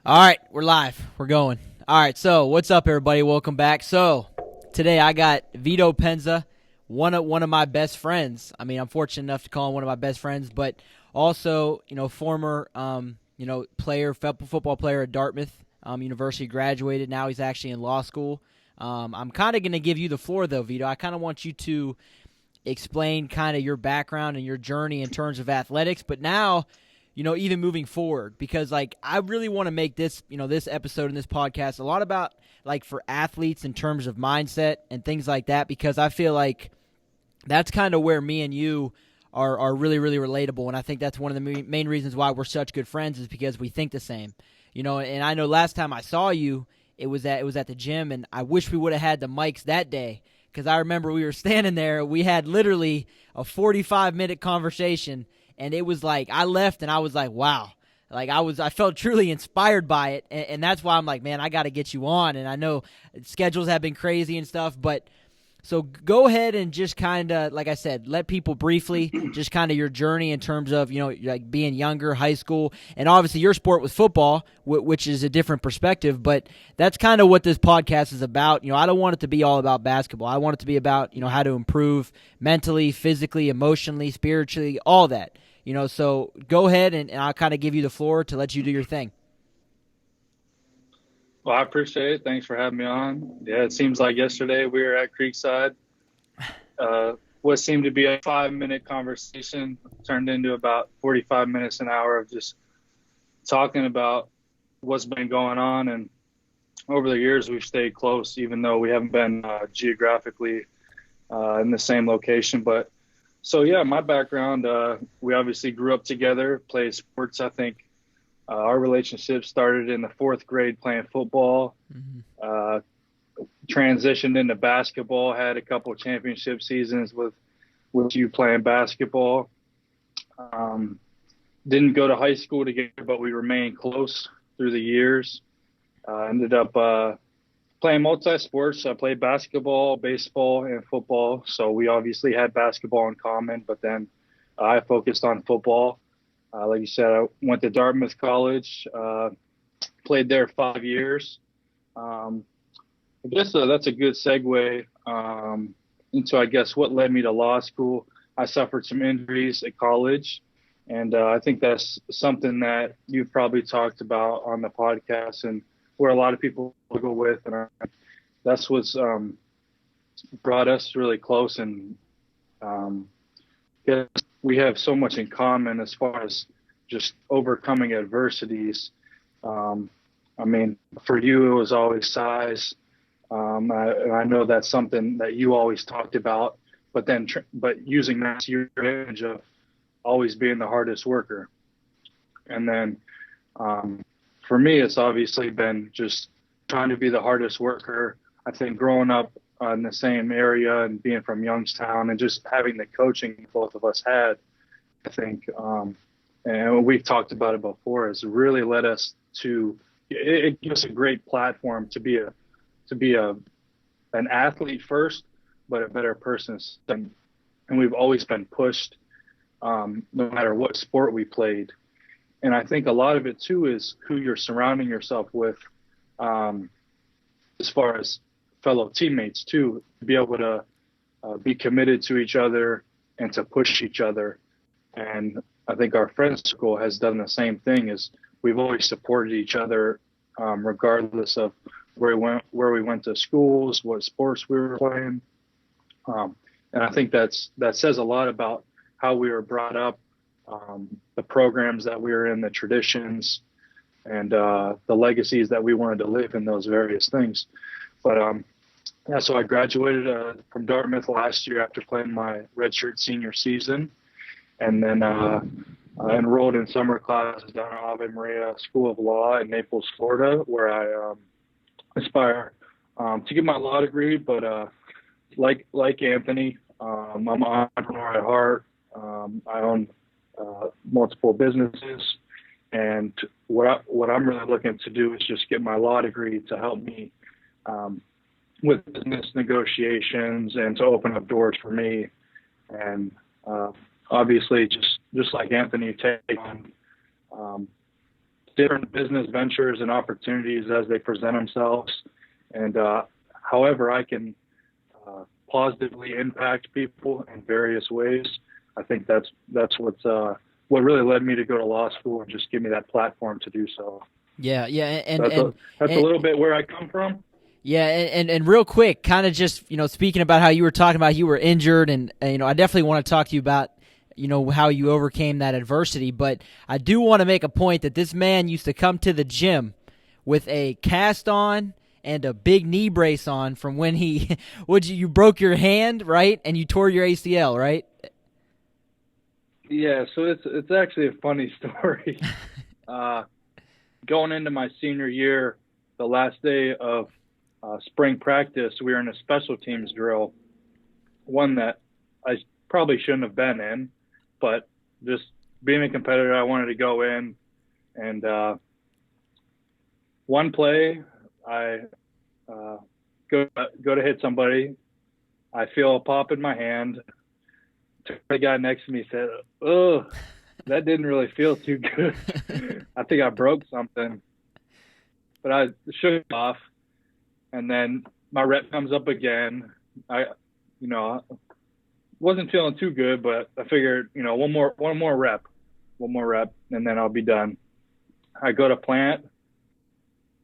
All right, we're live. We're going. All right, so what's up, everybody? Welcome back. So today I got Vito Penza, one of my best friends. I mean, I'm fortunate enough to call him one of my best friends, but also, former, player, football player at Dartmouth University, graduated. Now he's actually in law school. I'm kind of going to give you the floor, though, Vito. I kind of want you to explain kind of your background and your journey in terms of athletics, but now even moving forward, because I really want to make this, this episode and this podcast a lot about for athletes in terms of mindset and things like that, because I feel like that's kind of where me and you are really, really relatable. And I think that's one of the main reasons why we're such good friends is because we think the same, and I know last time I saw you, it was at the gym, and I wish we would have had the mics that day, because I remember we were standing there. We had literally a 45-minute conversation. And it was I left and I was like, wow. I felt truly inspired by it. And that's why I'm like, man, I got to get you on. And I know schedules have been crazy and stuff. But so go ahead and just kind of, like I said, let people briefly just kind of your journey in terms of, being younger, high school. And obviously your sport was football, which is a different perspective. But that's kind of what this podcast is about. I don't want it to be all about basketball. I want it to be about, how to improve mentally, physically, emotionally, spiritually, all that. So go ahead and I'll kind of give you the floor to let you do your thing. Well, I appreciate it. Thanks for having me on. Yeah, it seems like yesterday we were at Creekside. What seemed to be a 5-minute conversation turned into about 45 minutes, an hour of just talking about what's been going on. And over the years, we've stayed close, even though we haven't been geographically in the same location. But so, yeah, my background, we obviously grew up together, played sports. I think our relationship started in the fourth grade playing football, transitioned into basketball, had a couple of championship seasons with you playing basketball. Didn't go to high school together, but we remained close through the years. Ended up playing multi-sports. I played basketball, baseball, and football. So we obviously had basketball in common, but then I focused on football. Like you said, I went to Dartmouth College, played there 5 years. I guess that's a good segue into, I guess, what led me to law school. I suffered some injuries at college, and I think that's something that you've probably talked about on the podcast and where a lot of people struggle with, and that's what's brought us really close. And we have so much in common as far as just overcoming adversities. I mean, for you, it was always size. I know that's something that you always talked about, but using that to your advantage of always being the hardest worker. And then for me, it's obviously been just trying to be the hardest worker. I think growing up in the same area and being from Youngstown and just having the coaching both of us had, I think, and we've talked about it before, has really led us to. It gives us a great platform to be an athlete first, but a better person. And we've always been pushed, no matter what sport we played. And I think a lot of it, too, is who you're surrounding yourself with, as far as fellow teammates, too, to be able to be committed to each other and to push each other. And I think our friends circle has done the same thing. Is we've always supported each other, regardless of where we went to schools, what sports we were playing. And I think that says a lot about how we were brought up, the programs that we were in, the traditions, and the legacies that we wanted to live in, those various things. But yeah, so I graduated from Dartmouth last year after playing my redshirt senior season, and then I enrolled in summer classes down at Ave Maria School of Law in Naples, Florida, where I aspire to get my law degree. But like Anthony, I'm an entrepreneur at heart. I own multiple businesses, and what I'm really looking to do is just get my law degree to help me with business negotiations and to open up doors for me. And obviously, just like Anthony, take on different business ventures and opportunities as they present themselves. And however I can positively impact people in various ways, I think that's what really led me to go to law school and just give me that platform to do so. Yeah, yeah, That's a little bit where I come from. Yeah, and real quick, kind of just, speaking about how you were talking about you were injured, and I definitely want to talk to you about, how you overcame that adversity. But I do want to make a point that this man used to come to the gym with a cast on and a big knee brace on from when he, you broke your hand, right? And you tore your ACL, right? Yeah, so it's actually a funny story. Going into my senior year, the last day of spring practice, we were in a special teams drill, one that I probably shouldn't have been in, but just being a competitor, I wanted to go in. And one play, I go to hit somebody. I feel a pop in my hand. The guy next to me said, "Oh, that didn't really feel too good." I think I broke something, but I shook it off. And then my rep comes up again. I wasn't feeling too good, but I figured, one more rep, and then I'll be done. I go to plant.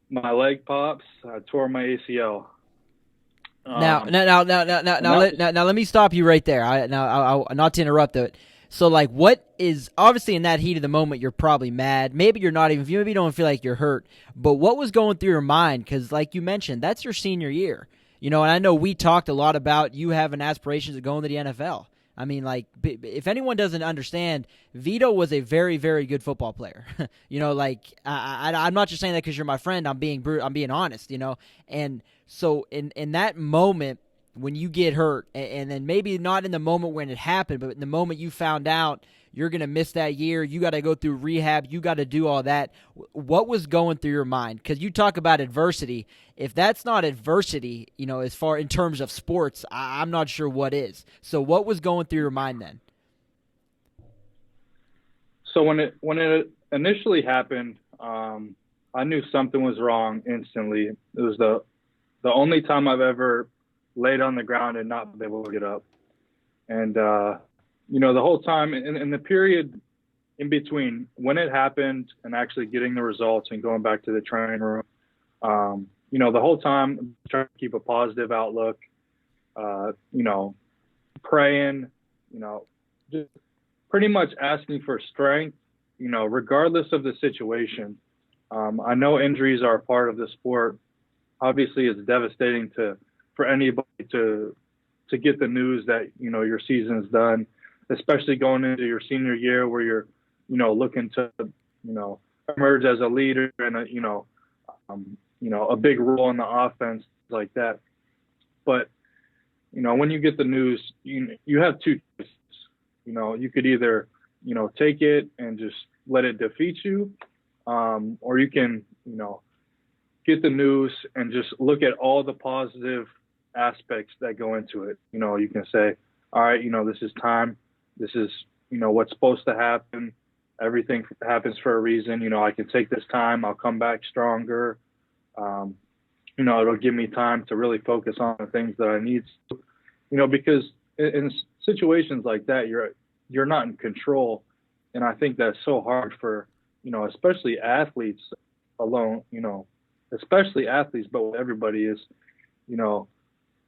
My leg pops. I tore my ACL. Now, let me stop you right there. I not to interrupt it. So, like, what is obviously in that heat of the moment, you're probably mad. Maybe you're not even. Maybe you don't feel like you're hurt. But what was going through your mind? Because, like you mentioned, that's your senior year. And I know we talked a lot about you having aspirations of going to the NFL. I mean, like, if anyone doesn't understand, Vito was a very, very good football player. I'm not just saying that because you're my friend. I'm being honest. And so in that moment, when you get hurt, and then maybe not in the moment when it happened, but in the moment you found out you're going to miss that year, you got to go through rehab, you got to do all that. What was going through your mind? Because you talk about adversity. If that's not adversity, as far in terms of sports, I'm not sure what is. So what was going through your mind then? So when it initially happened, I knew something was wrong instantly. It was the only time I've ever laid on the ground and not been able to get up. And, the whole time in the period in between when it happened and actually getting the results and going back to the training room, the whole time I'm trying to keep a positive outlook, praying, just pretty much asking for strength, regardless of the situation. I know injuries are a part of the sport. Obviously, it's devastating for anybody to get the news that your season's done, especially going into your senior year where you're looking to emerge as a leader and a big role in the offense like that. But when you get the news, you have two choices. You could either take it and just let it defeat you, or you can get the news and just look at all the positive aspects that go into it. You can say, all right, this is time. This is, what's supposed to happen. Everything happens for a reason. I can take this time. I'll come back stronger. It'll give me time to really focus on the things that I need to, because in situations like that, you're not in control. And I think that's so hard for, especially athletes alone, especially athletes, but everybody is,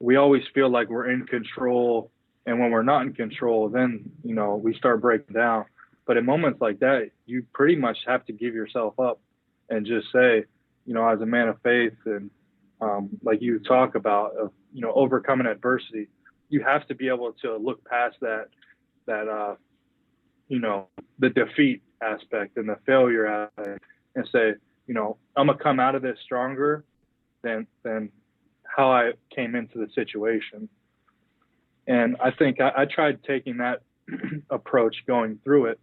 we always feel like we're in control. And when we're not in control, then, we start breaking down. But in moments like that, you pretty much have to give yourself up and just say, as a man of faith and like you talk about, overcoming adversity, you have to be able to look past that the defeat aspect and the failure aspect and say, I'm going to come out of this stronger than how I came into the situation. And I think I tried taking that approach going through it.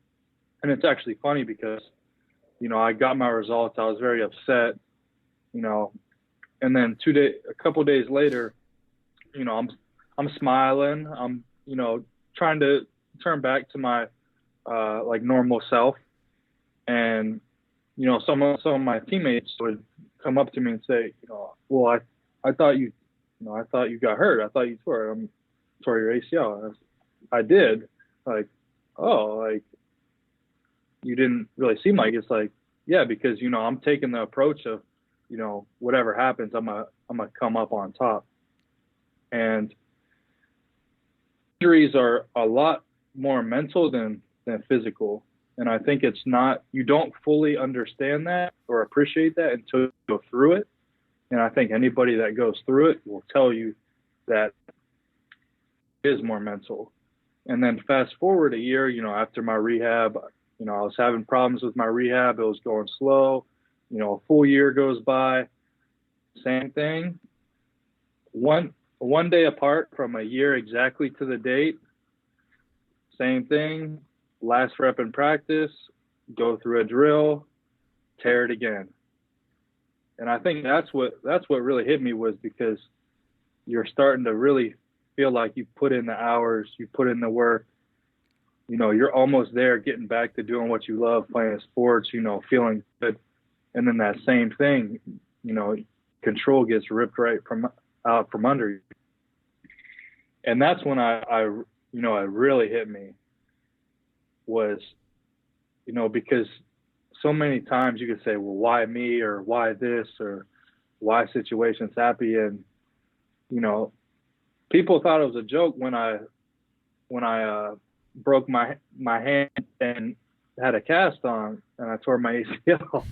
And it's actually funny because, I got my results. I was very upset, and then a couple days later, I'm smiling. I'm, trying to turn back to my, like normal self. And, some of my teammates would come up to me and say, well, I thought I thought you got hurt. I thought you tore your ACL. I did. Like, oh, like you didn't really seem like it's like, yeah, because I'm taking the approach of, whatever happens, I'm gonna come up on top. And injuries are a lot more mental than physical. And I think you don't fully understand that or appreciate that until you go through it. And I think anybody that goes through it will tell you that it is more mental. And then fast forward a year, after my rehab, I was having problems with my rehab. It was going slow. A full year goes by. Same thing. One day apart from a year exactly to the date. Same thing. Last rep in practice, go through a drill, tear it again. And I think that's what really hit me, was because you're starting to really feel like you put in the hours, you put in the work, you're almost there, getting back to doing what you love, playing sports, feeling good. And then that same thing, control gets ripped right out from under you. And that's when it really hit me, was, because so many times you could say, well, why me, or why this, or why situations happy. And, people thought it was a joke when I broke my hand and had a cast on and I tore my ACL.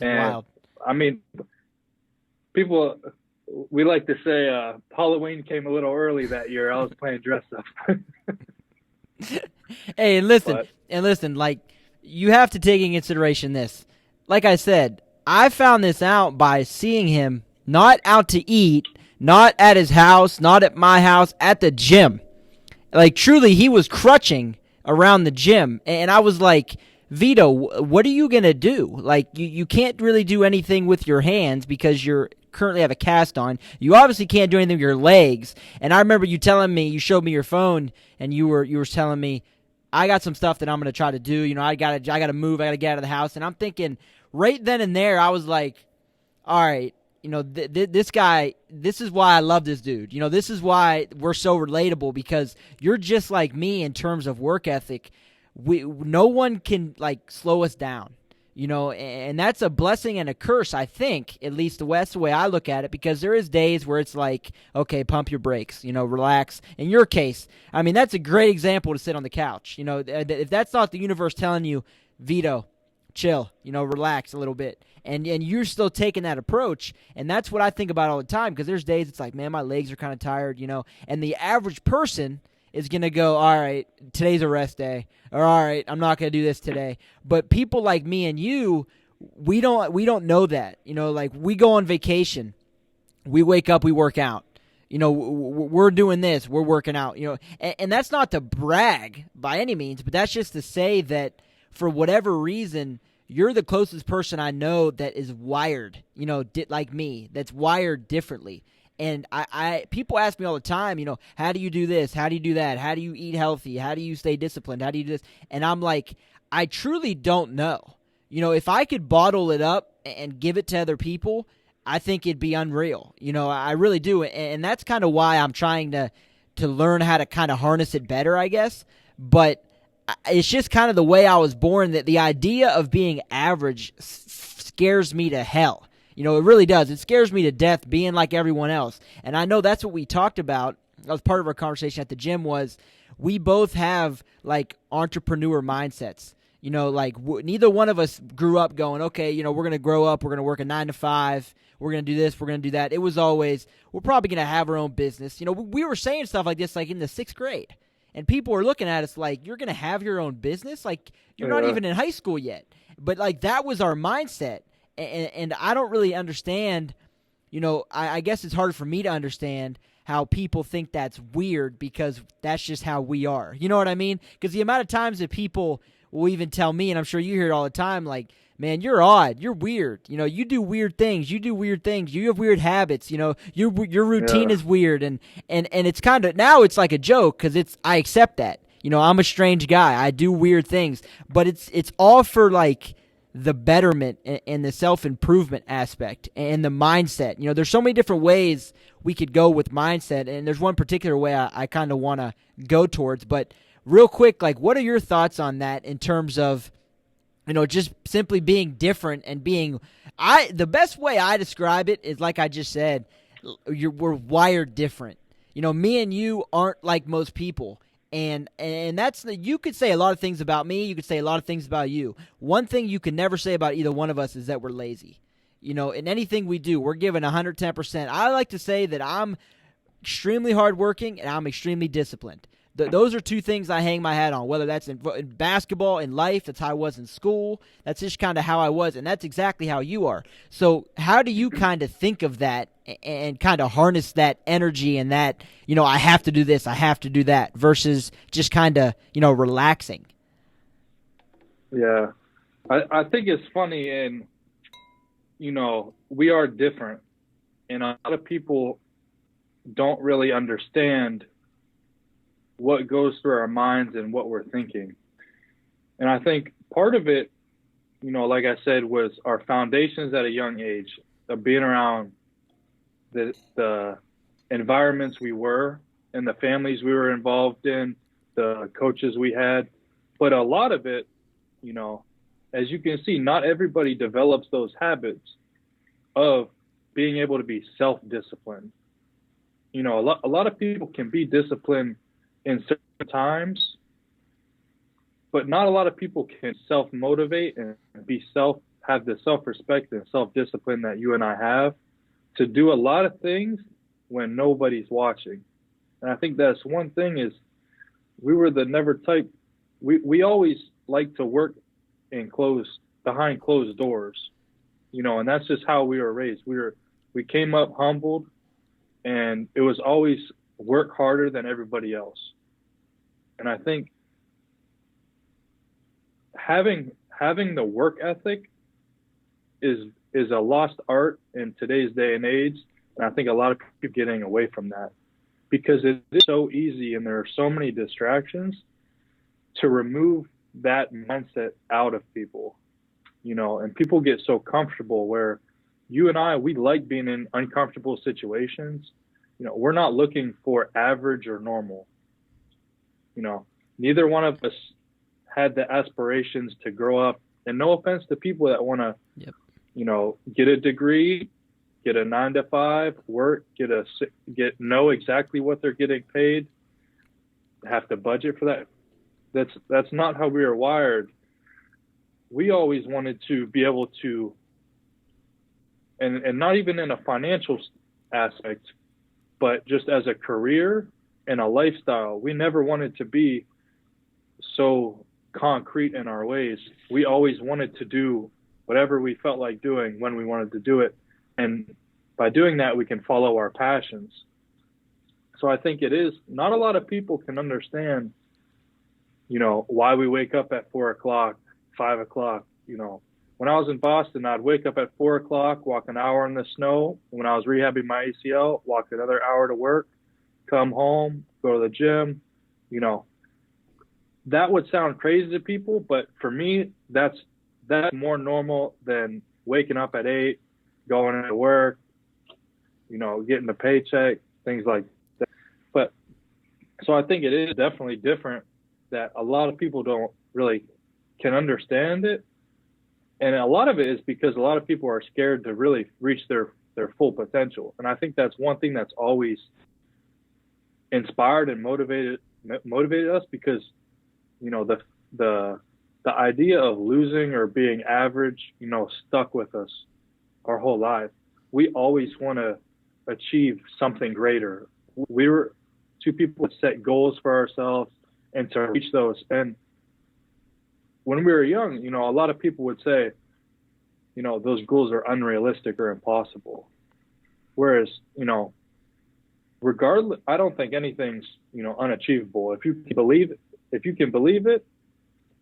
And wild. I mean, people, we like to say Halloween came a little early that year. I was playing dress up. Hey, and listen, like, you have to take in consideration this. Like I said, I found this out by seeing him not out to eat, not at his house, not at my house, at the gym. Like, truly, he was crutching around the gym. And I was like, Vito, what are you going to do? Like, you can't really do anything with your hands because you're currently have a cast on. You obviously can't do anything with your legs. And I remember you telling me, you showed me your phone, and you were telling me, I got some stuff that I'm going to try to do. I got to move. I got to get out of the house. And I'm thinking right then and there, I was like, all right, this guy, this is why I love this dude. This is why we're so relatable, because you're just like me in terms of work ethic. No one can, like, slow us down, and that's a blessing and a curse, I think, at least that's the way I look at it, because there is days where it's like, okay, pump your brakes, relax. In your case, I mean, that's a great example to sit on the couch. If that's not the universe telling you, Vito, chill, relax a little bit, and you're still taking that approach, and that's what I think about all the time, because there's days it's like, man, my legs are kind of tired, and the average person is going to go, all right, today's a rest day, or all right, I'm not going to do this today. But people like me and you, we don't know that. Like, we go on vacation, we wake up, we work out. We're doing this, we're working out, and that's not to brag by any means, but that's just to say that for whatever reason, you're the closest person I know that is wired, like me, that's wired differently. And I people ask me all the time, how do you do this? How do you do that? How do you eat healthy? How do you stay disciplined? How do you do this? And I'm like, I truly don't know. If I could bottle it up and give it to other people, I think it'd be unreal. I really do. And that's kind of why I'm trying to learn how to kind of harness it better, I guess. But it's just kind of the way I was born, that the idea of being average scares me to hell. It really does. It scares me to death being like everyone else. And I know that's what we talked about. That was part of our conversation at the gym, was we both have, like, entrepreneur mindsets. Neither one of us grew up going, okay, we're going to grow up, we're going to work a 9 to 5, we're going to do this, we're going to do that. It was always, we're probably going to have our own business. We were saying stuff like this, like, in the 6th grade. And people were looking at us like, you're going to have your own business? Like, you're not even in high school yet. But, like, that was our mindset. And I don't really understand, I guess it's hard for me to understand how people think that's weird, because that's just how we are. You know what I mean? Because the amount of times that people will even tell me, and I'm sure you hear it all the time, like, man, you're odd, you're weird. You do weird things. You have weird habits. Your routine is weird. And it's kind of, now it's like a joke, because I accept that. I'm a strange guy. I do weird things. But it's all for, like, the betterment and the self-improvement aspect and the mindset. You know, there's so many different ways we could go with mindset, and there's one particular way I kind of want to go towards. But real quick, like, what are your thoughts on that in terms of, you know, just simply being different and being the best way I describe it is, like I just said, we're wired different. You know, me and you aren't like most people. And that's you could say a lot of things about me. You could say a lot of things about you. One thing you can never say about either one of us is that we're lazy. You know, in anything we do, we're giving 110%. I like to say that I'm extremely hardworking and I'm extremely disciplined. Those are two things I hang my hat on, whether that's in basketball, in life, that's how I was in school. That's just kind of how I was, and that's exactly how you are. So how do you kind of think of that and kind of harness that energy and that, you know, I have to do this, I have to do that, versus just kind of, you know, relaxing? Yeah. I think it's funny, and, you know, we are different, and a lot of people don't really understand what goes through our minds and what we're thinking. And I think part of it, you know, like I said, was our foundations at a young age of being around the environments we were and the families we were involved in, the coaches we had. But a lot of it, you know, as you can see, not everybody develops those habits of being able to be self-disciplined. You know, a lot of people can be disciplined in certain times, but not a lot of people can self-motivate and have the self-respect and self-discipline that you and I have to do a lot of things when nobody's watching. And I think that's one thing is we were the never type. We always like to work behind closed doors, you know, and that's just how we were raised. We came up humbled, and it was always work harder than everybody else. And I think having the work ethic is a lost art in today's day and age. And I think a lot of people are getting away from that because it is so easy and there are so many distractions to remove that mindset out of people, you know, and people get so comfortable where you and I, we like being in uncomfortable situations. You know, we're not looking for average or normal. You know, neither one of us had the aspirations to grow up. And no offense to people that want to, you know, get a degree, get a 9-to-5, work, know exactly what they're getting paid, have to budget for that. That's not how we are wired. We always wanted to be able to, and not even in a financial aspect, but just as a career and a lifestyle, we never wanted to be so concrete in our ways. We always wanted to do whatever we felt like doing when we wanted to do it. And by doing that, we can follow our passions. So I think it is, not a lot of people can understand, you know, why we wake up at 4 o'clock, 5 o'clock. You know, when I was in Boston, I'd wake up at 4 o'clock, walk an hour in the snow. When I was rehabbing my ACL, walk another hour to work, come home, go to the gym. You know, that would sound crazy to people, but for me, that's more normal than waking up at 8, going to work, you know, getting a paycheck, things like that. But so I think it is definitely different that a lot of people don't really can understand it. And a lot of it is because a lot of people are scared to really reach their full potential. And I think that's one thing that's always inspired and motivated us because, you know, the idea of losing or being average, you know, stuck with us our whole life. We always want to achieve something greater. We were two people that set goals for ourselves and to reach those. And when we were young, you know, a lot of people would say, you know, those goals are unrealistic or impossible. Whereas, you know, regardless, I don't think anything's, you know, unachievable. If you can believe it,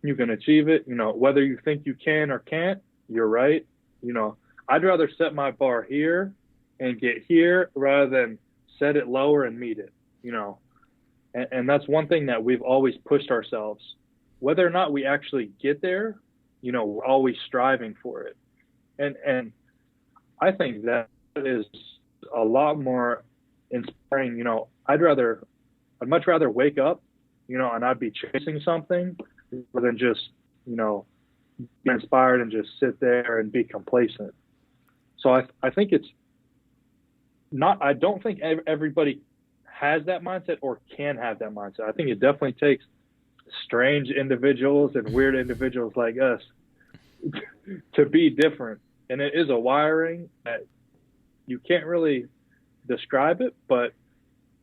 you can achieve it. You know, whether you think you can or can't, you're right. You know, I'd rather set my bar here and get here rather than set it lower and meet it, you know. And that's one thing that we've always pushed ourselves. Whether or not we actually get there, we're always striving for it. And I think that is a lot more inspiring. I'd much rather wake up, and I'd be chasing something rather than just, be inspired and just sit there and be complacent. So I think it's not, I don't think everybody has that mindset or can have that mindset. I think it definitely takes strange individuals and weird individuals like us to be different. And it is a wiring that you can't really describe it, but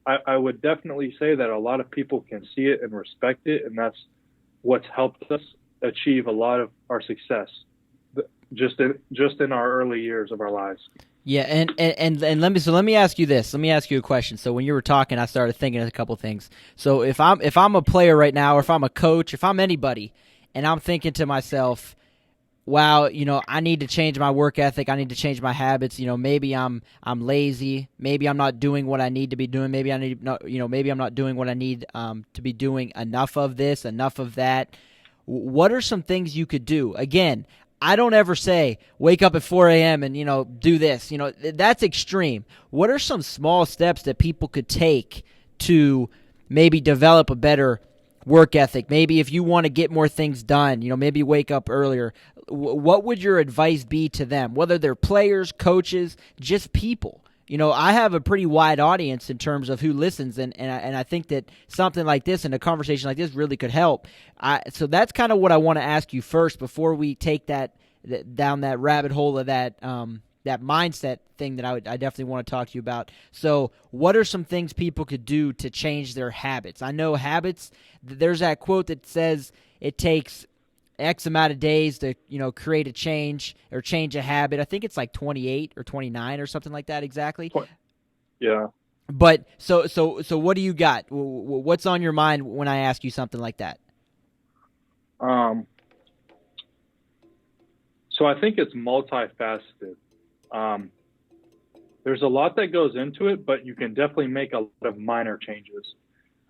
I would definitely say that a lot of people can see it and respect it, and that's what's helped us achieve a lot of our success just in our early years of our lives. Yeah, and let me ask you this. Let me ask you a question. So when you were talking, I started thinking of a couple things. So if I'm a player right now, or if I'm a coach, if I'm anybody, and I'm thinking to myself, wow, I need to change my work ethic. I need to change my habits. Maybe I'm lazy. Maybe I'm not doing what I need to be doing. Maybe maybe I'm not doing what I need to be doing. Enough of this, enough of that. What are some things you could do? Again, I don't ever say wake up at 4 a.m. and do this. That's extreme. What are some small steps that people could take to maybe develop a better work ethic? Maybe if you want to get more things done, maybe wake up earlier. What would your advice be to them? Whether they're players, coaches, just people. I have a pretty wide audience in terms of who listens, and I think that something like this and a conversation like this really could help. So that's kind of what I want to ask you first before we take that down that rabbit hole of that mindset thing that I definitely want to talk to you about. So what are some things people could do to change their habits? I know habits, there's that quote that says it takes X amount of days to, create a change or change a habit. I think it's like 28 or 29 or something like that exactly. Yeah. But so what do you got? What's on your mind when I ask you something like that? So I think it's multifaceted. There's a lot that goes into it, but you can definitely make a lot of minor changes.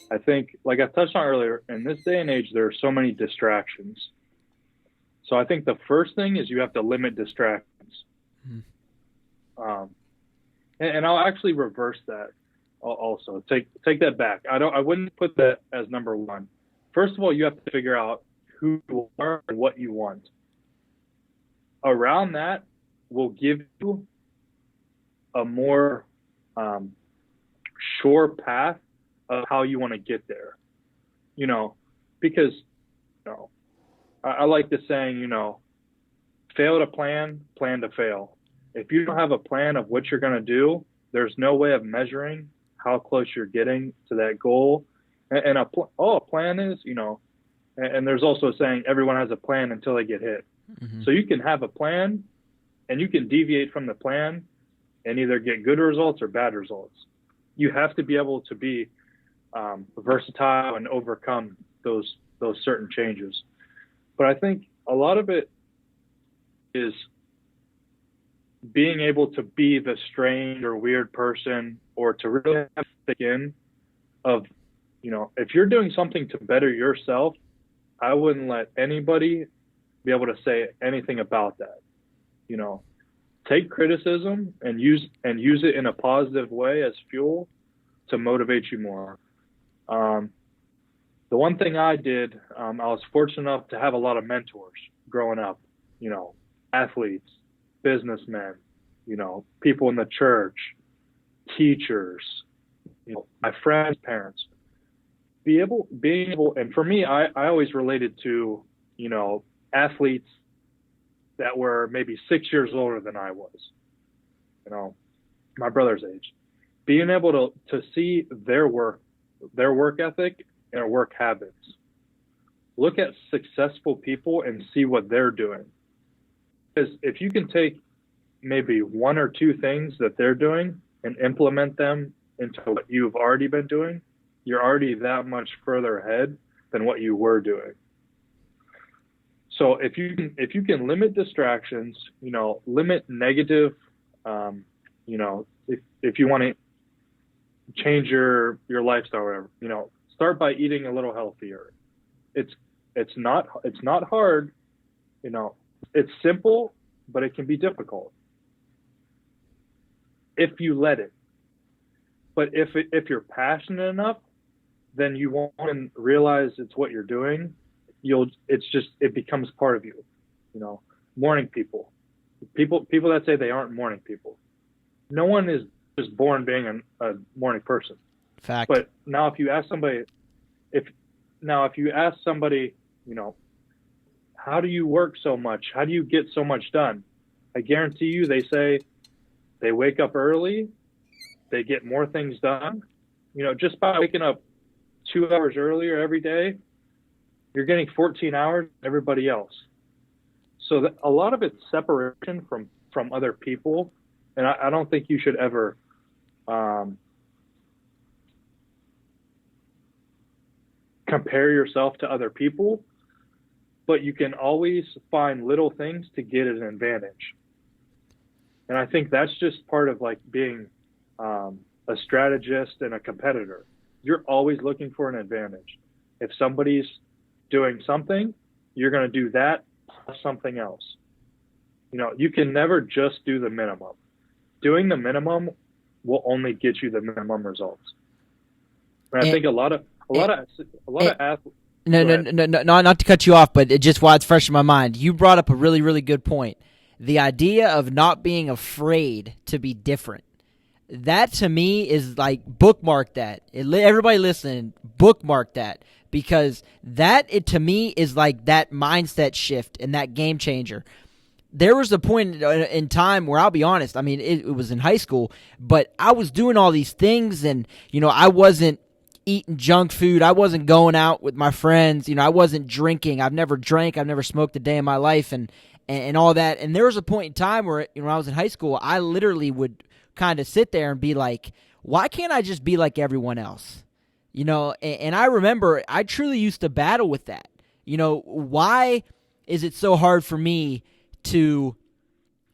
I think, like I touched on earlier, in this day and age, there are so many distractions. So I think the first thing is you have to limit distractions. And I'll actually reverse that also. Take that back. I wouldn't put that as number one. First of all, you have to figure out who you are and what you want. Around that will give you a more sure path of how you want to get there. Because I like the saying, fail to plan to fail. If you don't have a plan of what you're going to do, there's no way of measuring how close you're getting to that goal. And a plan is, and there's also a saying, everyone has a plan until they get hit. Mm-hmm. So you can have a plan and you can deviate from the plan and either get good results or bad results. You have to be able to be versatile and overcome those certain changes. But I think a lot of it is being able to be the strange or weird person, or to really have thick in of, if you're doing something to better yourself, I wouldn't let anybody be able to say anything about that. Take criticism and use it in a positive way as fuel to motivate you more. The one thing I did, I was fortunate enough to have a lot of mentors growing up, athletes, businessmen, people in the church, teachers, my friends' parents. Being able, and for me, I always related to, athletes that were maybe 6 years older than I was, my brother's age. Being able to see their work ethic and their work habits. Look at successful people and see what they're doing. Because if you can take maybe one or two things that they're doing and implement them into what you've already been doing, you're already that much further ahead than what you were doing. So if you can limit distractions, limit negative, if you want to change your lifestyle or whatever, start by eating a little healthier. It's not hard. You know, it's simple, but it can be difficult if you let it. But if you're passionate enough, then you won't realize it's what you're doing. It becomes part of you. You know, morning people that say they aren't morning people. No one is just born being a morning person. Fact. But now if you ask somebody, you know, how do you work so much? How do you get so much done? I guarantee you they say they wake up early, they get more things done. You know, just by waking up 2 hours earlier every day, you're getting 14 hours everybody else. So a lot of it's separation from other people. And I don't think you should ever compare yourself to other people, but you can always find little things to get an advantage. And I think that's just part of like being a strategist and a competitor. You're always looking for an advantage. If somebody's doing something, you're going to do that plus something else. You know, you can never just do the minimum. Doing the minimum will only get you the minimum results. And I think a lot of athletes. No, not to cut you off, but it just while it's fresh in my mind, you brought up a really, really good point. The idea of not being afraid to be different. That to me is like bookmark that. Everybody listening, bookmark that, because to me is like that mindset shift and that game changer. There was a point in time where I'll be honest, I mean, it was in high school, but I was doing all these things and, you know, I wasn't eating junk food. I wasn't going out with my friends. You know, I wasn't drinking. I've never drank. I've never smoked a day in my life and all that. And there was a point in time where, you know, when I was in high school, I literally would kind of sit there and be like, why can't I just be like everyone else? You know, and I remember I truly used to battle with that. You know, why is it so hard for me to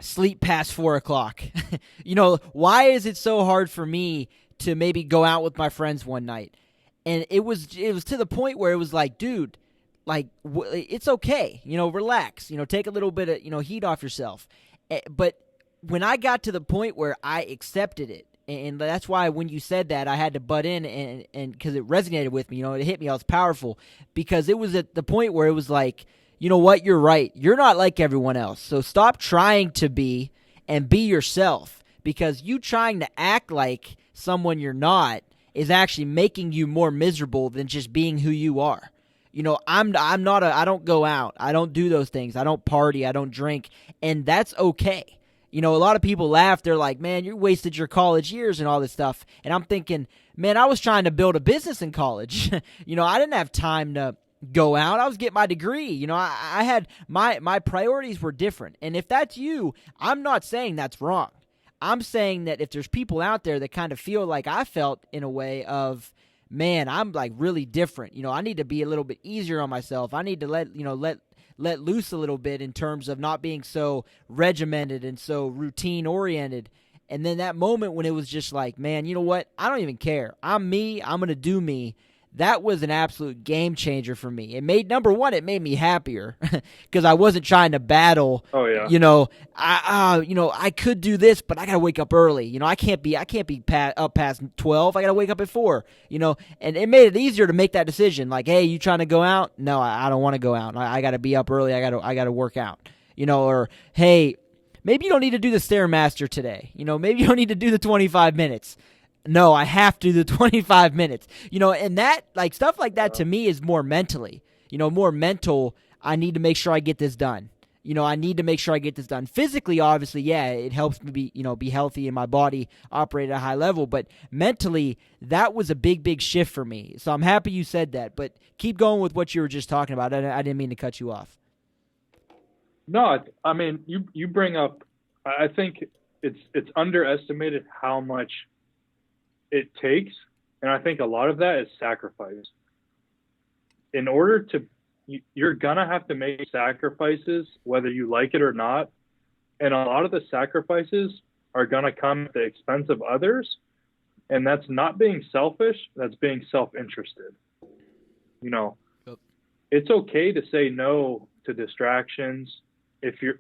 sleep past 4 o'clock? You know, why is it so hard for me to maybe go out with my friends one night? And it was to the point where it was like, dude, like it's okay, you know, relax, you know, take a little bit of, you know, heat off yourself. But when I got to the point where I accepted it, and that's why when you said that, I had to butt in and because it resonated with me, you know, it hit me, I was powerful, because it was at the point where it was like, you know what, you're right. You're not like everyone else. So stop trying to be and be yourself, because you trying to act like someone you're not is actually making you more miserable than just being who you are. You know, I don't go out. I don't do those things. I don't party. I don't drink. And that's okay. You know, a lot of people laugh. They're like, man, you wasted your college years and all this stuff. And I'm thinking, man, I was trying to build a business in college. You know, I didn't have time to go out. I was getting my degree. You know, I had my priorities were different. And if that's you, I'm not saying that's wrong. I'm saying that if there's people out there that kind of feel like I felt in a way of, man, I'm like really different. You know, I need to be a little bit easier on myself. I need to let loose a little bit in terms of not being so regimented and so routine oriented. And then that moment when it was just like, man, you know what? I don't even care. I'm me. I'm going to do me. That was an absolute game changer for me. It made me happier because I wasn't trying to battle. Oh yeah. You know, I could do this, but I gotta wake up early. You know, I can't be up past 12. I gotta wake up at 4. You know, and it made it easier to make that decision. Like, hey, you trying to go out? No, I don't want to go out. I gotta be up early. I gotta work out. You know, or hey, maybe you don't need to do the Stairmaster today. You know, maybe you don't need to do the 25 minutes. No, I have to do the 25 minutes. You know, and that, like, stuff like that to me is more mentally. You know, more mental, I need to make sure I get this done. You know, I need to make sure I get this done. Physically, obviously, yeah, it helps me be healthy and my body operate at a high level. But mentally, that was a big, big shift for me. So I'm happy you said that. But keep going with what you were just talking about. I didn't mean to cut you off. No, I mean, you bring up, I think it's underestimated how much it takes, and I think a lot of that is sacrifice. In order to, you're gonna have to make sacrifices whether you like it or not, and a lot of the sacrifices are gonna come at the expense of others, and that's not being selfish, that's being self-interested. You know, Yep. It's okay to say no to distractions. If you're,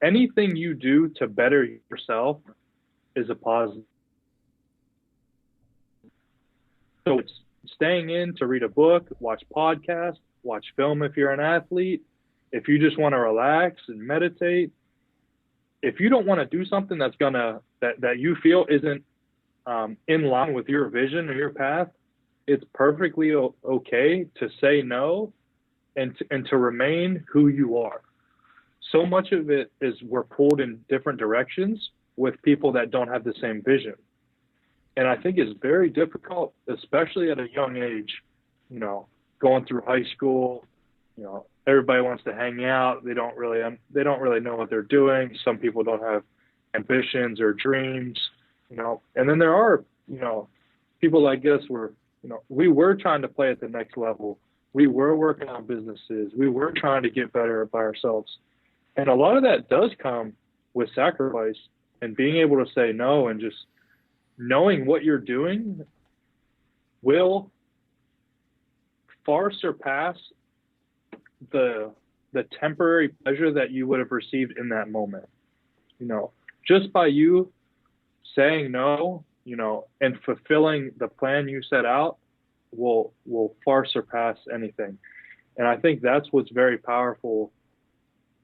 anything you do to better yourself is a positive. So it's staying in to read a book, watch podcasts, watch film if you're an athlete. If you just want to relax and meditate, if you don't want to do something that you feel isn't in line with your vision or your path, it's perfectly okay to say no and to remain who you are. So much of it is we're pulled in different directions with people that don't have the same vision. And I think it's very difficult, especially at a young age, going through high school, everybody wants to hang out. They don't really know what they're doing. Some people don't have ambitions or dreams, and then there are, people like us where, we were trying to play at the next level. We were working on businesses. We were trying to get better by ourselves. And a lot of that does come with sacrifice and being able to say no, and just knowing what you're doing will far surpass the temporary pleasure that you would have received in that moment. Just by you saying no, and fulfilling the plan you set out will far surpass anything. And I think that's what's very powerful.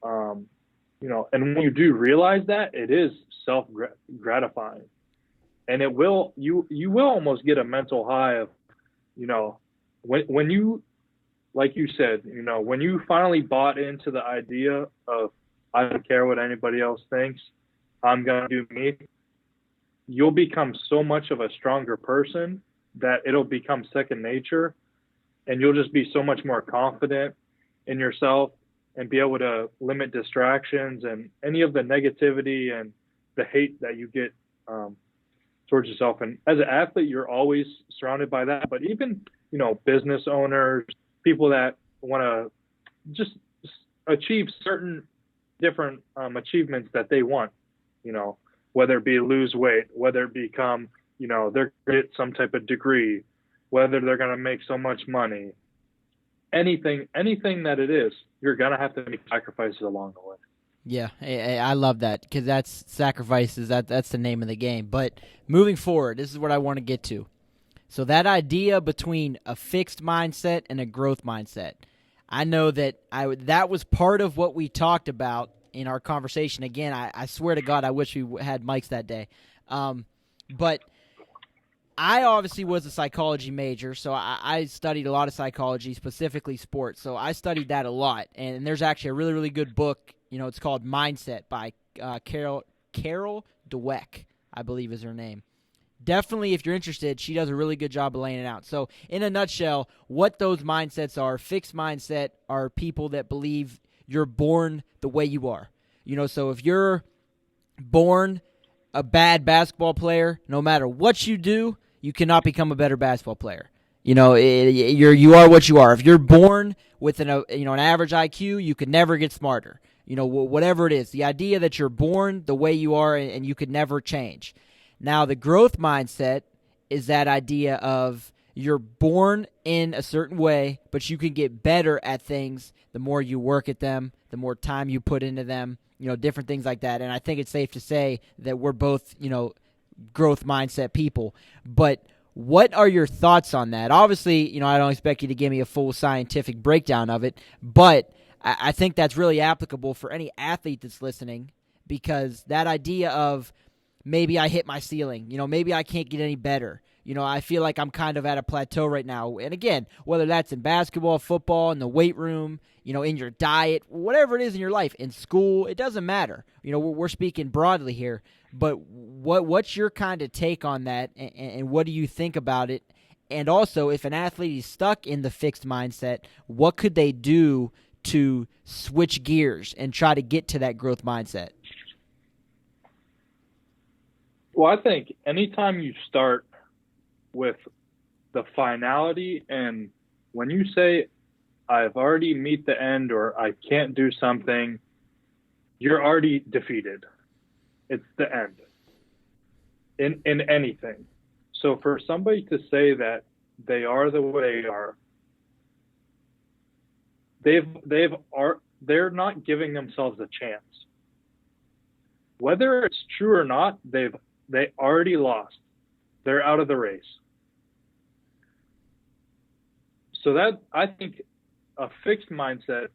And when you do realize that, it is self-gratifying, and you will almost get a mental high of, when you, like you said, when you finally bought into the idea of, I don't care what anybody else thinks, I'm going to do me, you'll become so much of a stronger person that it'll become second nature, and you'll just be so much more confident in yourself and be able to limit distractions and any of the negativity and the hate that you get towards yourself. And as an athlete, you're always surrounded by that, but even, business owners, people that want to just achieve certain different achievements that they want, whether it be lose weight, whether it become, they're going to get some type of degree, whether they're going to make so much money, anything that it is, you're going to have to make sacrifices along the way. Yeah, I love that, because that's sacrifices. That's the name of the game. But moving forward, this is what I want to get to. So that idea between a fixed mindset and a growth mindset, I know that that was part of what we talked about in our conversation. Again, I swear to God, I wish we had mics that day. But I obviously was a psychology major, so I studied a lot of psychology, specifically sports. So I studied that a lot. And there's actually a really, really good book. It's called Mindset by Carol Dweck, I believe is her name. Definitely, if you're interested, she does a really good job of laying it out. So in a nutshell, what those mindsets are, fixed mindset are people that believe you're born the way you are. So if you're born a bad basketball player, no matter what you do, you cannot become a better basketball player. You are what you are. If you're born with an average IQ, you could never get smarter. Whatever it is, the idea that you're born the way you are and you could never change. Now, the growth mindset is that idea of you're born in a certain way, but you can get better at things the more you work at them, the more time you put into them, different things like that. And I think it's safe to say that we're both, growth mindset people. But what are your thoughts on that? Obviously, I don't expect you to give me a full scientific breakdown of it, but I think that's really applicable for any athlete that's listening, because that idea of maybe I hit my ceiling, maybe I can't get any better. I feel like I'm kind of at a plateau right now. And again, whether that's in basketball, football, in the weight room, in your diet, whatever it is in your life, in school, it doesn't matter. We're speaking broadly here. But what's your kind of take on that, and what do you think about it? And also, if an athlete is stuck in the fixed mindset, what could they do to switch gears and try to get to that growth mindset? Well, I think anytime you start with the finality, and when you say, I've already meet the end, or I can't do something, you're already defeated. It's the end in anything. So for somebody to say that they are the way they are, they're not giving themselves a chance. Whether it's true or not, they already lost. They're out of the race. So that, I think, a fixed mindset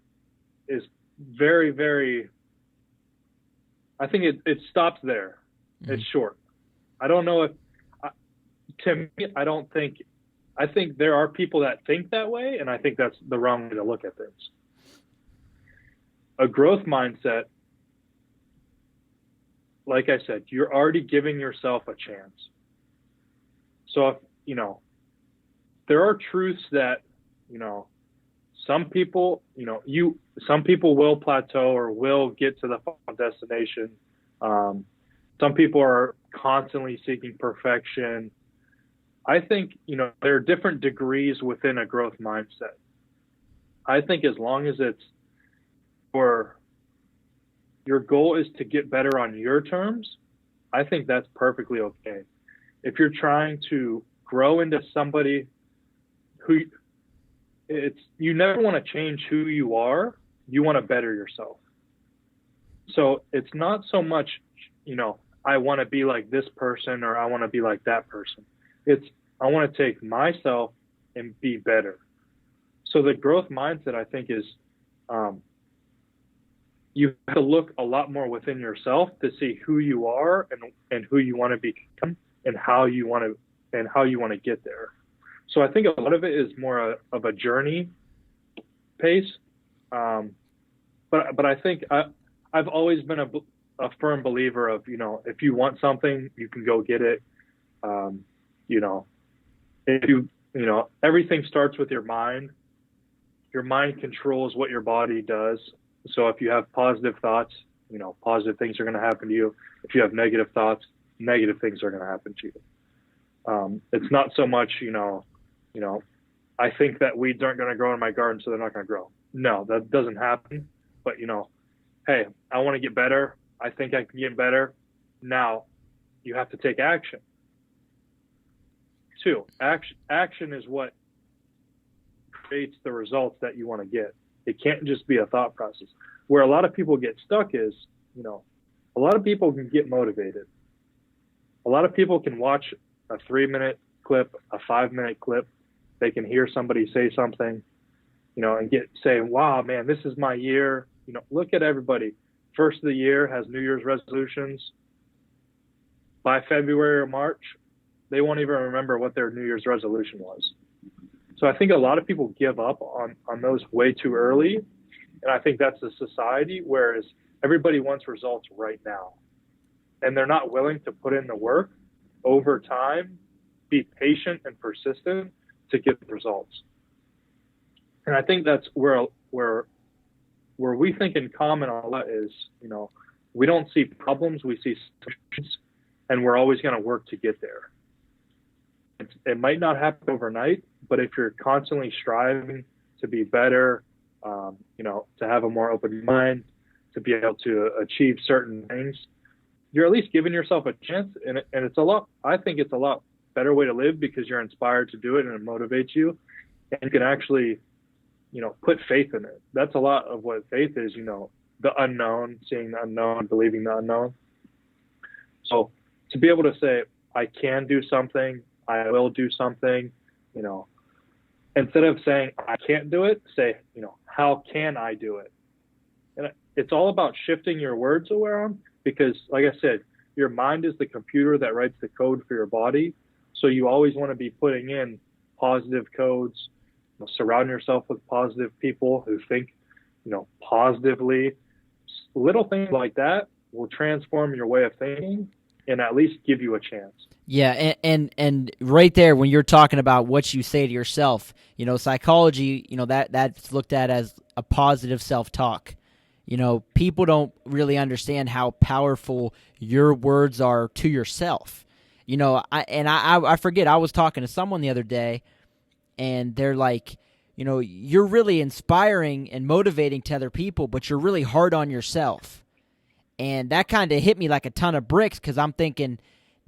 is very, very, I think it stops there. Mm-hmm. It's short. I don't know if, to me, I think there are people that think that way, and I think that's the wrong way to look at things. A growth mindset, like I said, you're already giving yourself a chance. So, if, there are truths that, some people, some people will plateau or will get to the final destination. Some people are constantly seeking perfection. I think, there are different degrees within a growth mindset. I think as long as it's your goal is to get better on your terms, I think that's perfectly okay. If you're trying to grow into somebody who you never want to change who you are, you want to better yourself. So it's not so much, I want to be like this person or I want to be like that person. It's, I want to take myself and be better. So the growth mindset, I think, is you have to look a lot more within yourself to see who you are and who you want to become and how you want to get there. So I think a lot of it is more of a journey pace. But I think I've always been a firm believer of, if you want something, you can go get it. If everything starts with your mind. Your mind controls what your body does. So if you have positive thoughts, positive things are going to happen to you. If you have negative thoughts, negative things are going to happen to you. It's not so much, I think that weeds aren't going to grow in my garden, so they're not going to grow. No, that doesn't happen. But, hey, I want to get better. I think I can get better. Now you have to take action. 2, action is what creates the results that you want to get. It can't just be a thought process. Where a lot of people get stuck is, a lot of people can get motivated. A lot of people can watch a 3-minute clip, a 5-minute clip. They can hear somebody say something, and say, wow, man, this is my year. Look at everybody. First of the year has New Year's resolutions. By February or March, they won't even remember what their New Year's resolution was. So I think a lot of people give up on those way too early. And I think that's a society, whereas everybody wants results right now. And they're not willing to put in the work over time, be patient and persistent to get the results. And I think that's where we think in common a lot is, we don't see problems, we see solutions, and we're always going to work to get there. It might not happen overnight, but if you're constantly striving to be better, to have a more open mind, to be able to achieve certain things, you're at least giving yourself a chance. And I think it's a lot better way to live because you're inspired to do it and it motivates you. And you can actually, put faith in it. That's a lot of what faith is, the unknown, seeing the unknown, believing the unknown. So to be able to say, I can do something, I will do something, instead of saying I can't do it, say, how can I do it? And it's all about shifting your words around because, like I said, your mind is the computer that writes the code for your body. So you always want to be putting in positive codes, surround yourself with positive people who think, positively. Little things like that will transform your way of thinking and at least give you a chance. Yeah, and right there when you're talking about what you say to yourself, psychology, that's looked at as a positive self-talk. People don't really understand how powerful your words are to yourself. I forget, I was talking to someone the other day, and they're like, you're really inspiring and motivating to other people, but you're really hard on yourself. And that kind of hit me like a ton of bricks because I'm thinking,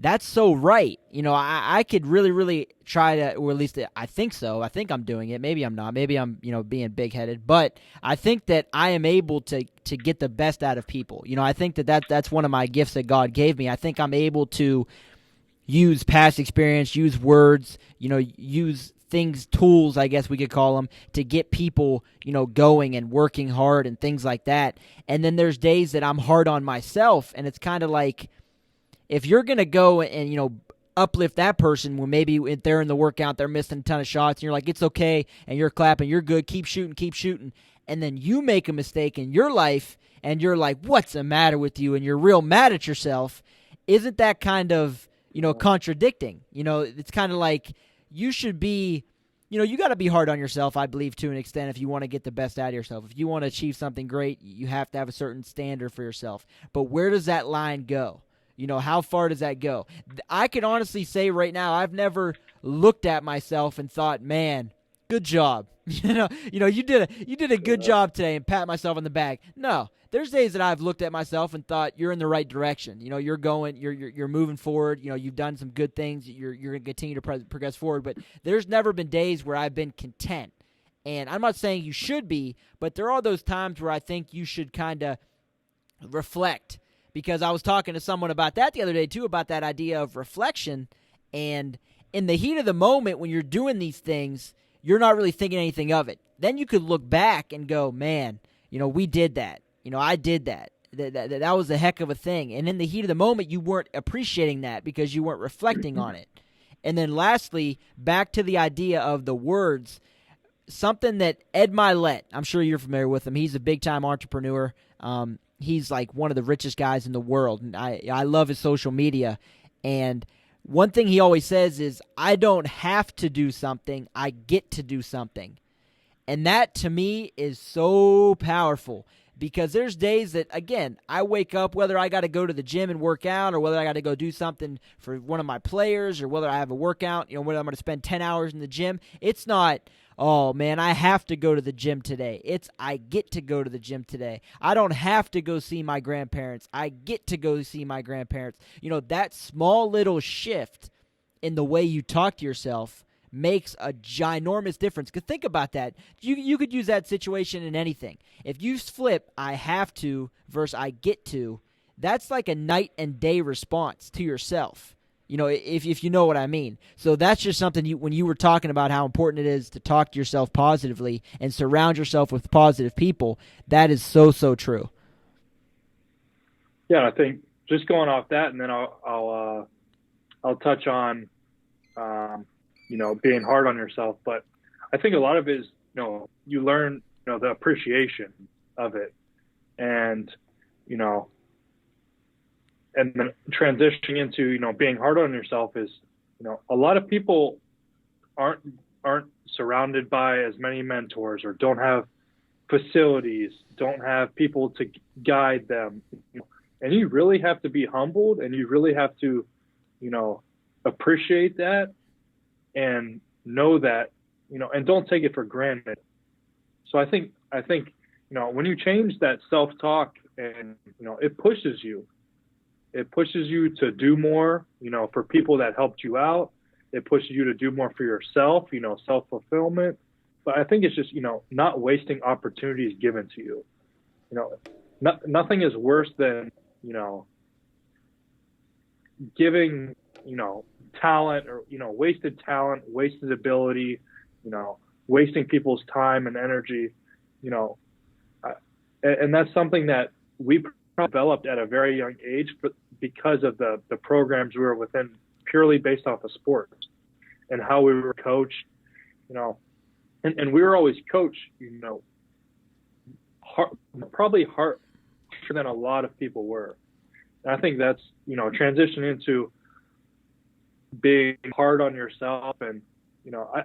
that's so right. I could really, really try to, or at least I think so. I think I'm doing it. Maybe I'm not. Maybe I'm, being big-headed. But I think that I am able to get the best out of people. I think that's one of my gifts that God gave me. I think I'm able to use past experience, use words, use things, tools, I guess we could call them, to get people, going and working hard and things like that. And then there's days that I'm hard on myself, and it's kind of like, if you're going to go and, uplift that person when maybe if they're in the workout, they're missing a ton of shots, and you're like, it's okay, and you're clapping, you're good, keep shooting, and then you make a mistake in your life, and you're like, what's the matter with you, and you're real mad at yourself, isn't that kind of, contradicting? It's kind of like you should be, you got to be hard on yourself, I believe, to an extent, if you want to get the best out of yourself. If you want to achieve something great, you have to have a certain standard for yourself. But where does that line go? How far does that go? I can honestly say right now, I've never looked at myself and thought, man, good job. You did a good job today, and pat myself on the back. No, there's days that I've looked at myself and thought, you're in the right direction. You're going, you're moving forward. You've done some good things. You're going to continue to progress forward. But there's never been days where I've been content. And I'm not saying you should be, but there are those times where I think you should kind of reflect. Because I was talking to someone about that the other day, too, about that idea of reflection. And in the heat of the moment, when you're doing these things, you're not really thinking anything of it. Then you could look back and go, man, we did that. I did that. That was a heck of a thing. And in the heat of the moment, you weren't appreciating that because you weren't reflecting on it. And then lastly, back to the idea of the words, something that Ed Milet, I'm sure you're familiar with him. He's a big-time entrepreneur. He's like one of the richest guys in the world, and I love his social media. And one thing he always says is, I don't have to do something, I get to do something. And that, to me, is so powerful, because there's days that, again, I wake up, whether I got to go to the gym and work out, or whether I got to go do something for one of my players, or whether I have a workout, whether I'm going to spend 10 hours in the gym. It's not, oh, man, I have to go to the gym today. It's, I get to go to the gym today. I don't have to go see my grandparents. I get to go see my grandparents. That small little shift in the way you talk to yourself makes a ginormous difference. Because think about that. You could use that situation in anything. If you flip I have to versus I get to, that's like a night and day response to yourself. If you know what I mean. So that's just something when you were talking about how important it is to talk to yourself positively and surround yourself with positive people, that is so, so true. Yeah, I think just going off that, and then I'll touch on, being hard on yourself. But I think a lot of it is, you learn, the appreciation of it, and, and then transitioning into, being hard on yourself is, a lot of people aren't surrounded by as many mentors, or don't have facilities, don't have people to guide them. And you really have to be humbled, and you really have to, appreciate that and know that, and don't take it for granted. So I think, when you change that self-talk, and, it pushes you to do more, for people that helped you out. It pushes you to do more for yourself, self-fulfillment. But I think it's just, not wasting opportunities given to you. Nothing is worse than, giving, talent, or, wasted talent, wasted ability, wasting people's time and energy, and that's something that we developed at a very young age, but because of the programs we were within, purely based off of sports and how we were coached, and we were always coached, probably harsher than a lot of people were. And I think that's, transition into being hard on yourself. And,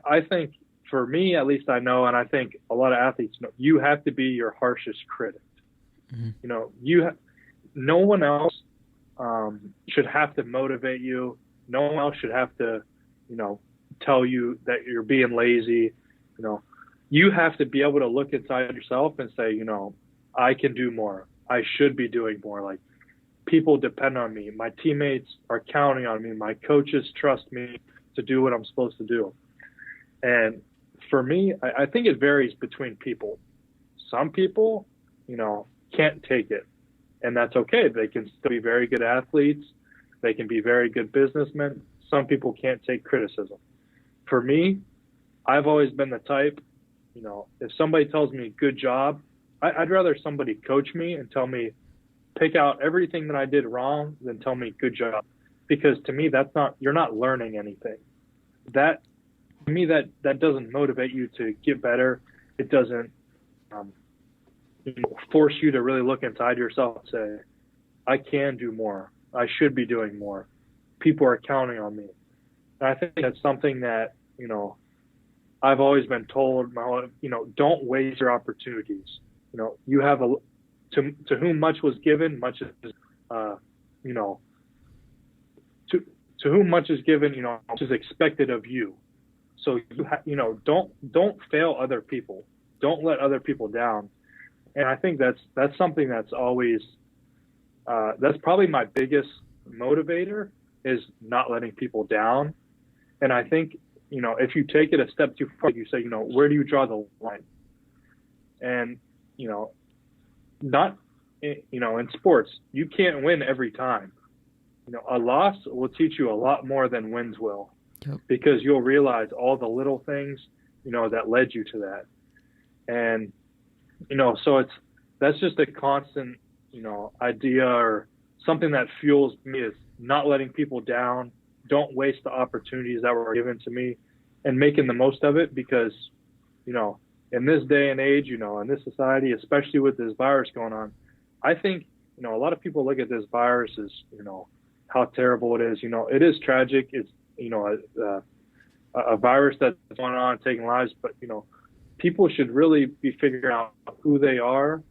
I think for me, at least I know, and I think a lot of athletes know, you have to be your harshest critic. Mm-hmm. No one else should have to motivate you. No one else should have to, tell you that you're being lazy. You have to be able to look inside yourself and say, I can do more. I should be doing more. Like, people depend on me. My teammates are counting on me. My coaches trust me to do what I'm supposed to do. And for me, I think it varies between people. Some people, can't take it, and that's okay. They can still be very good athletes. They can be very good businessmen. Some people can't take criticism. For me, I've always been the type, if somebody tells me good job, I'd rather somebody coach me and tell me, pick out everything that I did wrong than tell me good job. Because to me, you're not learning anything. To me, that doesn't motivate you to get better. It doesn't force you to really look inside yourself and say, I can do more. I should be doing more. People are counting on me. And I think that's something that, I've always been told, don't waste your opportunities. You have to whom much was given, much is, to whom much is given, much is expected of you. So don't fail other people. Don't let other people down. And I think that's something that's always that's probably my biggest motivator, is not letting people down. And I think if you take it a step too far, you say where do you draw the line? And not in sports, you can't win every time. A loss will teach you a lot more than wins will. Yep. Because you'll realize all the little things, that led you to that. And, so that's just a constant, idea, or something that fuels me, is not letting people down. Don't waste the opportunities that were given to me, and making the most of it, because, in this day and age, in this society, especially with this virus going on, I think, a lot of people look at this virus as, how terrible it is. It is tragic. It's, a virus that's going on, taking lives, but people should really be figuring out who they are,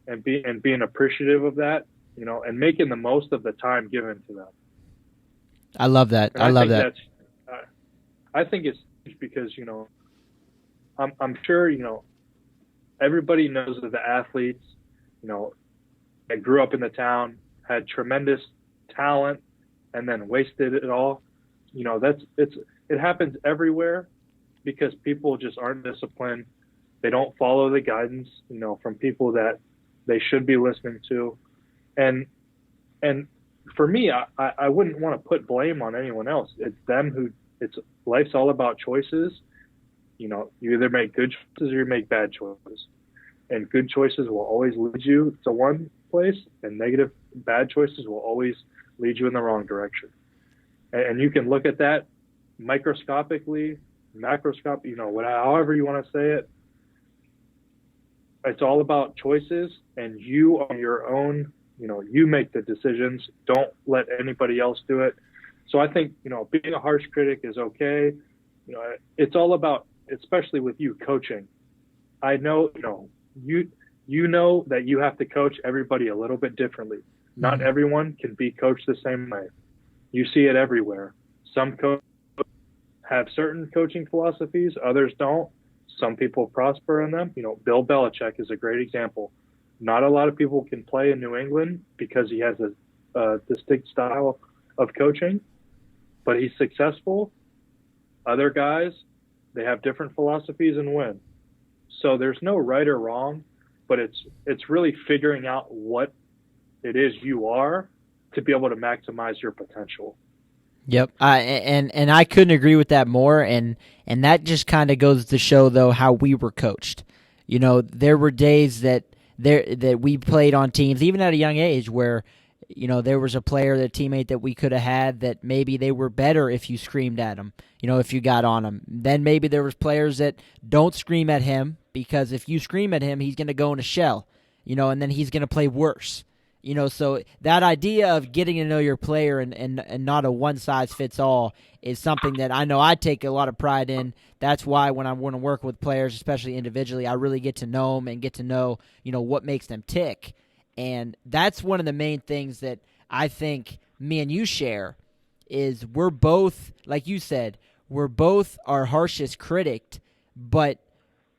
and being appreciative of that, and making the most of the time given to them. I love that. I love that. I think it's because I'm sure everybody knows that the athletes that grew up in the town had tremendous talent and then wasted it all. It happens everywhere, because people just aren't disciplined. They don't follow the guidance, from people that they should be listening to. And for me, I wouldn't want to put blame on anyone else. It's them life's all about choices. You either make good choices or you make bad choices. And good choices will always lead you to one place, and bad choices will always lead you in the wrong direction. And you can look at that microscopically, macroscopic, however you want to say it. It's all about choices, and you on your own, you make the decisions. Don't let anybody else do it. So I think, being a harsh critic is okay. It's all about, especially with you coaching. I know, you know that you have to coach everybody a little bit differently. Not everyone can be coached the same way. You see it everywhere. Some coaches have certain coaching philosophies, others don't. Some people prosper in them. Bill Belichick is a great example. Not a lot of people can play in New England because he has a distinct style of coaching, but he's successful. Other guys, they have different philosophies and win. So there's no right or wrong, but it's really figuring out what it is you are to be able to maximize your potential. Yep, and I couldn't agree with that more, and that just kind of goes to show, though, how we were coached. There were days that we played on teams, even at a young age, where there was a player, a teammate that we could have had that maybe they were better if you screamed at them, if you got on them. Then maybe there was players that don't scream at him, because if you scream at him, he's going to go in a shell, and then he's going to play worse. So that idea of getting to know your player and not a one-size-fits-all is something that I know I take a lot of pride in. That's why when I want to work with players, especially individually, I really get to know them and get to know, what makes them tick. And that's one of the main things that I think me and you share is we're both, like you said, we're both our harshest critic, but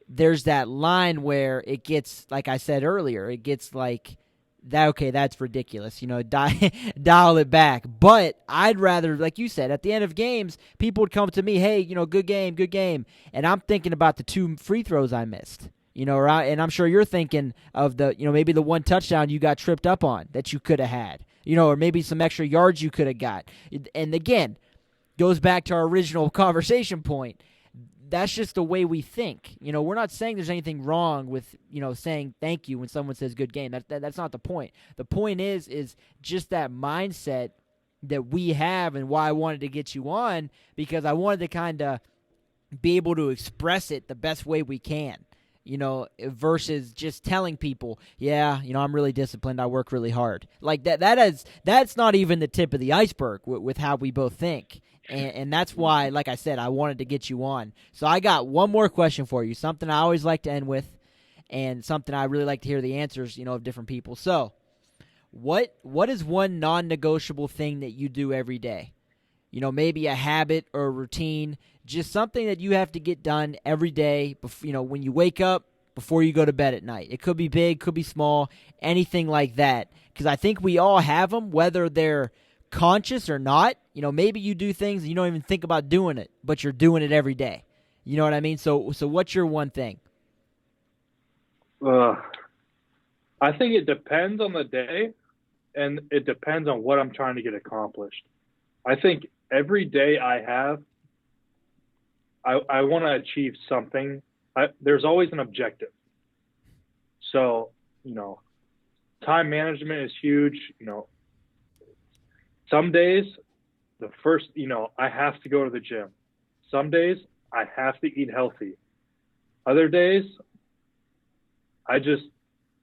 there's that line where it gets, like I said earlier, it gets like that's ridiculous. Dial it back. But I'd rather, like you said, at the end of games, people would come to me, hey, good game. And I'm thinking about the 2 free throws I missed. Right? And I'm sure you're thinking of the, maybe the 1 touchdown you got tripped up on that you could have had, or maybe some extra yards you could have got. And again, goes back to our original conversation point. That's just the way we think. We're not saying there's anything wrong with, saying thank you when someone says good game. That's not the point. The point is just that mindset that we have, and why I wanted to get you on, because I wanted to kind of be able to express it the best way we can. Versus just telling people, I'm really disciplined, I work really hard. Like that's not even the tip of the iceberg with how we both think. And that's why, like I said, I wanted to get you on. So I got one more question for you, something I always like to end with, and something I really like to hear the answers, of different people. So what is one non-negotiable thing that you do every day? Maybe a habit or a routine, just something that you have to get done every day, when you wake up, before you go to bed at night. It could be big, could be small, anything like that. Because I think we all have them, whether they're conscious or not. Maybe you do things and you don't even think about doing it, but you're doing it every day. You know what I mean? So what's your one thing? I think it depends on the day, and it depends on what I'm trying to get accomplished. I think every day I have, I want to achieve something. There's always an objective. So, time management is huge. Some days, I have to go to the gym. Some days, I have to eat healthy. Other days, I just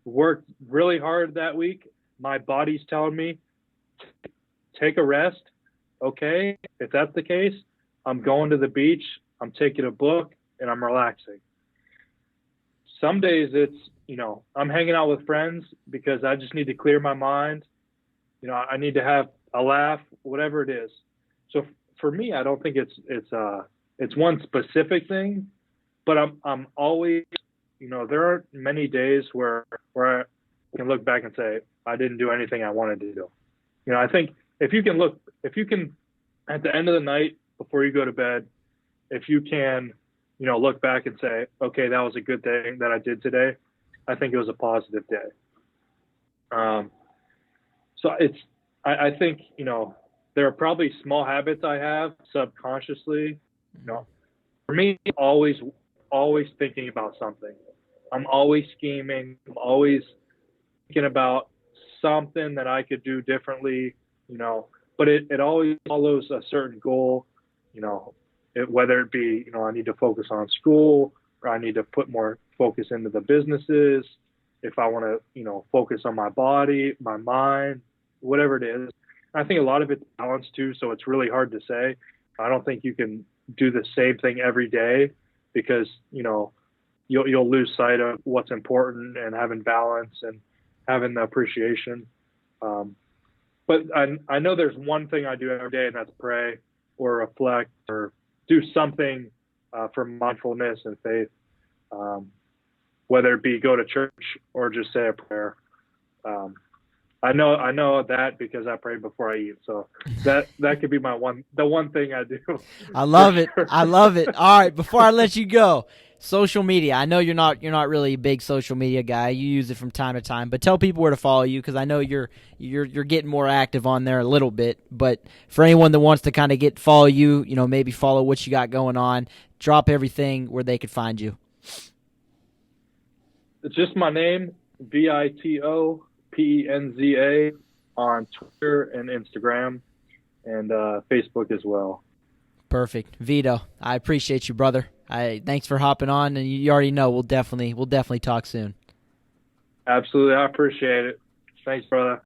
worked really hard that week. My body's telling me, take a rest. Okay, if that's the case, I'm going to the beach, I'm taking a book, and I'm relaxing. Some days it's, I'm hanging out with friends because I just need to clear my mind. I need to have a laugh, whatever it is. So for me, I don't think it's one specific thing, but I'm always, there aren't many days where I can look back and say, I didn't do anything I wanted to do. I think if you can at the end of the night before you go to bed, if you can, look back and say, okay, that was a good thing that I did today, I think it was a positive day. So I think, there are probably small habits I have subconsciously. For me, always thinking about something. I'm always scheming. I'm always thinking about something that I could do differently, but it always follows a certain goal, whether it be, I need to focus on school, or I need to put more focus into the businesses. If I want to, focus on my body, my mind, whatever it is. I think a lot of it's balanced too. So it's really hard to say. I don't think you can do the same thing every day because, you'll lose sight of what's important, and having balance and having the appreciation. But I know there's one thing I do every day, and that's pray or reflect or do something for mindfulness and faith, whether it be go to church or just say a prayer. I know that because I pray before I eat. So that could be the one thing I do. I love it. Sure. I love it. All right, before I let you go, social media. I know you're not really a big social media guy. You use it from time to time, but tell people where to follow you, because I know you're getting more active on there a little bit. But for anyone that wants to kind of follow you, maybe follow what you got going on, drop everything where they could find you. It's just my name, Vito Penza, on Twitter and Instagram and Facebook as well. Perfect. Vito, I appreciate you, brother. Thanks for hopping on, and you already know we'll definitely talk soon. Absolutely. I appreciate it. Thanks, brother.